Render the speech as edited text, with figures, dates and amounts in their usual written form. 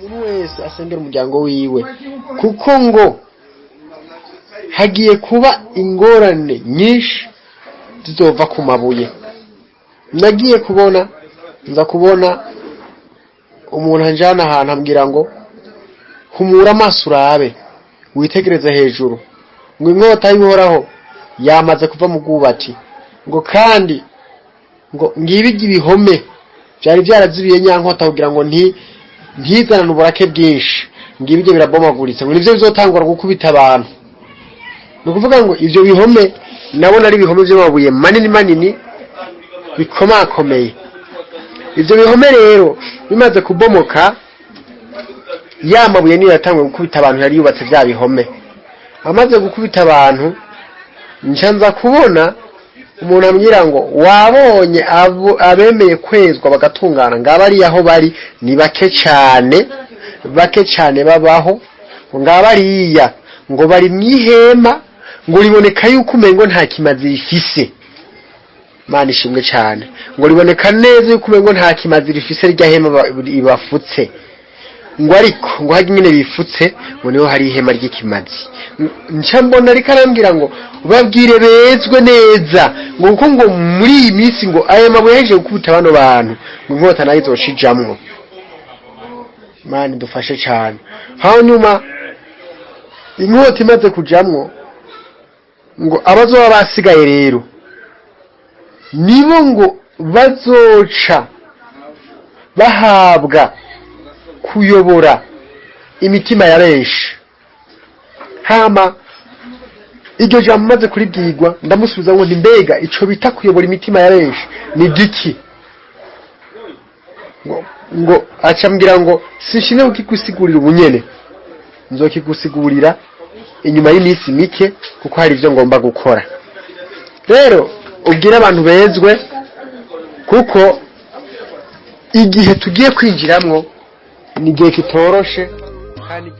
umuntu wese asengera umuryango wiwe kuko ngo hagiye kuba ingorane nyinshi zizova ku mabuye. Nagiye nza kubona umuntu anjana ahantu ambwira ngo humura amaso urabe witegereze hejuru ngo inkota y'Uhoraho yamaze kuva mu Rwubati ngo kandi ngo ngibige ibihome byari byarazibiye nyankota kugira ngo ntizanane uburake bwinshi ngibige birabomaguritse ngo nivyo bizotangura gukubita abantu. No kuvuga ngo ivyo bihome nabona ari ibihome by'amabuye manini bikomakomeye. Ivyo bihome rero bimaze kubomoka yamabuye niyo yatangwe gukubita abantu yari yubatse bya bihome. Amaze gukubita abantu ncanza kubona umuntu ambwira ngo wabonye abemeye kwezwa bagatungana ngabari aho bari ni bake cyane babaho ngabariya ngo bari mwihema ngo riboneka yuko umengo nta kimazi rifise. Mana ishimwe cyane ngo riboneka neza yuko umengo nta kimazi rifise rya hema ibafutse ngo ariko ngo haje nyine bifutse ngo niho hari ihema ry'ikimazi. Nca mbona ariko arambwira ngo babwire bezwe neza ngo kuko ngo muri iyi minsi ngo aya mabuye yaje gukubita bano bantu ngo inkota nayo izoshijamwo. Mana dufashe cyane. Hanyuma inkota imaze kujamwo ngo abazoba basigaye rero nibo ngo bazoca bahabwa kuyobora imitima ya benshi. Hama iryo jambo maze kuribwirwa ndamusubiza ngo mbega ico bita kuyobora imitima ya benshi ni giki? ngo acambwira ngo sinshine ukigusigurira ubunyene nzokigusigurira inyuma y'iminsi mike kuko hari ivyo ngomba gukora. Rero ubwira abantu bezwe kuko igihe tugiye kwinjiramwo ni igihe kitoroshe kandi